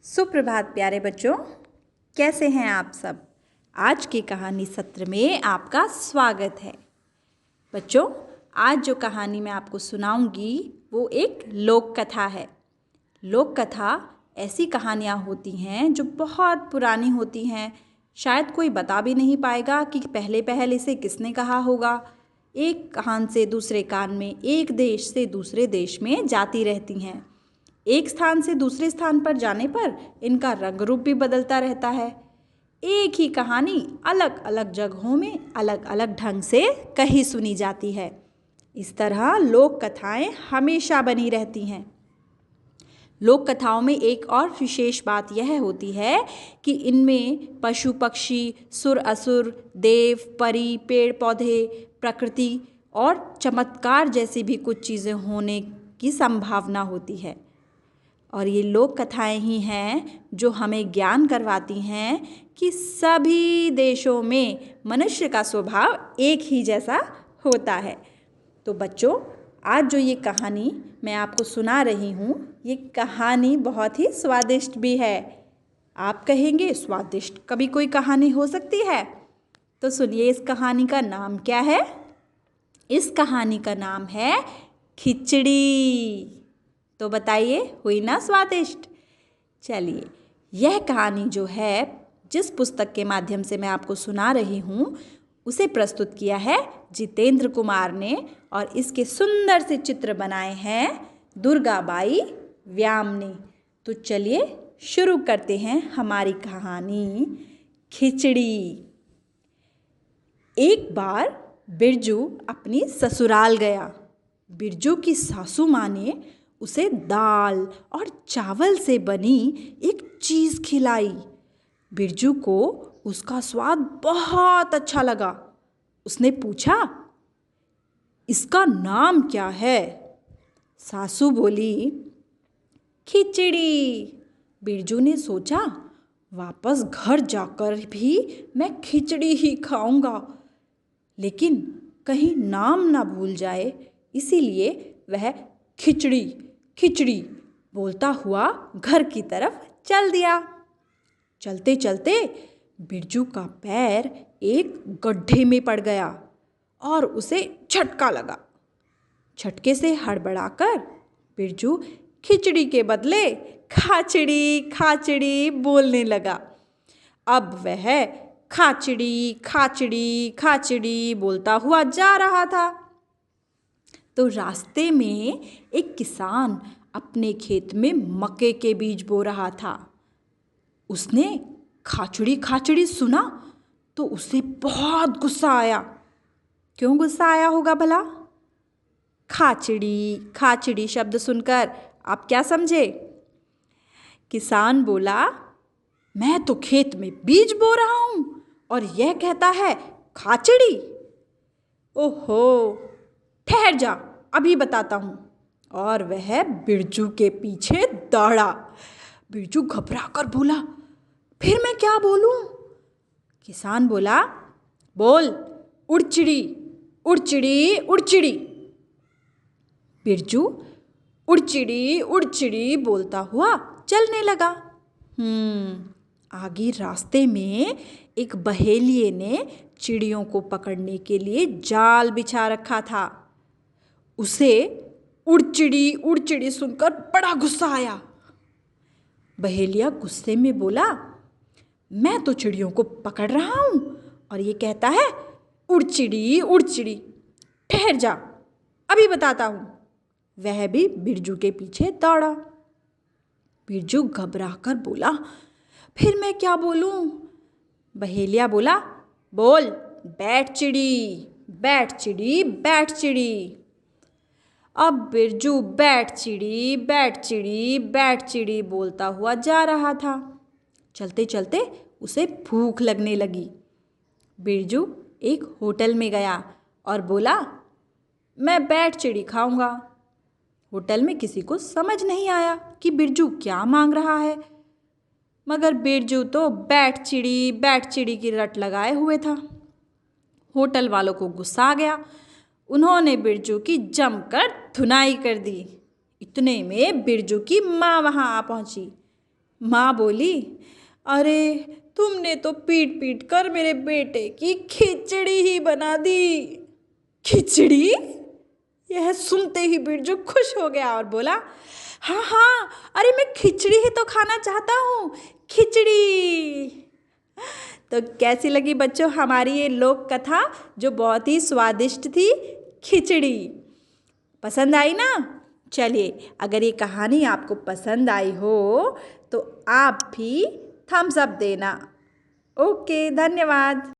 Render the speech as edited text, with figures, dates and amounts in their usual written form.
सुप्रभात प्यारे बच्चों, कैसे हैं आप सब। आज की कहानी सत्र में आपका स्वागत है। बच्चों, आज जो कहानी मैं आपको सुनाऊंगी वो एक लोक कथा है। लोक कथा ऐसी कहानियाँ होती हैं जो बहुत पुरानी होती हैं। शायद कोई बता भी नहीं पाएगा कि पहले इसे किसने कहा होगा। एक कान से दूसरे कान में, एक देश से दूसरे देश में जाती रहती हैं। एक स्थान से दूसरे स्थान पर जाने पर इनका रंग रूप भी बदलता रहता है। एक ही कहानी अलग अलग जगहों में अलग अलग ढंग से कही सुनी जाती है। इस तरह लोक कथाएं हमेशा बनी रहती हैं। लोक कथाओं में एक और विशेष बात यह होती है कि इनमें पशु पक्षी, सुर असुर, देव परी, पेड़ पौधे, प्रकृति और चमत्कार जैसी भी कुछ चीज़ें होने की संभावना होती है। और ये लोक कथाएं ही हैं जो हमें ज्ञान करवाती हैं कि सभी देशों में मनुष्य का स्वभाव एक ही जैसा होता है। तो बच्चों, आज जो ये कहानी मैं आपको सुना रही हूँ, ये कहानी बहुत ही स्वादिष्ट भी है। आप कहेंगे स्वादिष्ट कभी कोई कहानी हो सकती है? तो सुनिए, इस कहानी का नाम क्या है। इस कहानी का नाम है खिचड़ी। तो बताइए, हुई ना स्वादिष्ट। चलिए, यह कहानी जो है, जिस पुस्तक के माध्यम से मैं आपको सुना रही हूँ, उसे प्रस्तुत किया है जितेंद्र कुमार ने और इसके सुंदर से चित्र बनाए हैं दुर्गाबाई व्याम ने। तो चलिए शुरू करते हैं हमारी कहानी खिचड़ी। एक बार बिरजू अपनी ससुराल गया। बिरजू की सासू माँ ने उसे दाल और चावल से बनी एक चीज़ खिलाई। बिरजू को उसका स्वाद बहुत अच्छा लगा। उसने पूछा, इसका नाम क्या है? सासू बोली, खिचड़ी। बिरजू ने सोचा, वापस घर जाकर भी मैं खिचड़ी ही खाऊंगा, लेकिन कहीं नाम ना भूल जाए, इसीलिए वह खिचड़ी खिचड़ी बोलता हुआ घर की तरफ चल दिया। चलते चलते बिरजू का पैर एक गड्ढे में पड़ गया और उसे झटका लगा। झटके से हड़बड़ाकर बिरजू खिचड़ी के बदले खाचड़ी खाचड़ी बोलने लगा। अब वह खाचड़ी खाचड़ी खाचड़ी बोलता हुआ जा रहा था। तो रास्ते में एक किसान अपने खेत में मक्के के बीज बो रहा था। उसने खाचड़ी खाचड़ी सुना तो उसे बहुत गुस्सा आया। क्यों गुस्सा आया होगा भला? खाचड़ी खाचड़ी शब्द सुनकर आप क्या समझे? किसान बोला, मैं तो खेत में बीज बो रहा हूँ और यह कहता है खाचड़ी। ओहो, ठहर जा, अभी बताता हूँ। और वह बिरजू के पीछे दौड़ा। बिरजू घबरा कर बोला, फिर मैं क्या बोलूँ? किसान बोला, बोल, उड़चिड़ी उड़चिड़ी उड़चिड़ी। बिरजू उड़चिड़ी उड़चिड़ी बोलता हुआ चलने लगा। आगे रास्ते में एक बहेलिये ने चिड़ियों को पकड़ने के लिए जाल बिछा रखा था। उसे उड़चिड़ी उड़चिड़ी सुनकर बड़ा गुस्सा आया। बहेलिया गुस्से में बोला, मैं तो चिड़ियों को पकड़ रहा हूँ और ये कहता है उड़चिड़ी उड़चिड़ी। ठहर जा, अभी बताता हूँ। वह भी बिरजू के पीछे दौड़ा। बिरजू घबरा कर बोला, फिर मैं क्या बोलूँ? बहेलिया बोला, बोल, बैठ चिड़ी बैठ चिड़ी बैठ चिड़ी। अब बिरजू बैठ चिड़ी बैठ चिड़ी बैठ चिड़ी बोलता हुआ जा रहा था। चलते चलते उसे भूख लगने लगी। बिरजू एक होटल में गया और बोला, मैं बैठ चिड़ी खाऊंगा। होटल में किसी को समझ नहीं आया कि बिरजू क्या मांग रहा है, मगर बिरजू तो बैठ चिड़ी की रट लगाए हुए था। होटल वालों को गुस्सा आ गया। उन्होंने बिरजू की जमकर धुनाई कर दी। इतने में बिरजू की माँ वहाँ आ पहुँची। माँ बोली, अरे तुमने तो पीट पीट कर मेरे बेटे की खिचड़ी ही बना दी। खिचड़ी? यह सुनते ही बिरजू खुश हो गया और बोला, हाँ हाँ, अरे मैं खिचड़ी ही तो खाना चाहता हूँ, खिचड़ी। तो कैसी लगी बच्चों हमारी ये लोक कथा जो बहुत ही स्वादिष्ट थी, खिचड़ी? पसंद आई ना? चलिए, अगर ये कहानी आपको पसंद आई हो तो आप भी थम्स अप देना। ओके, धन्यवाद।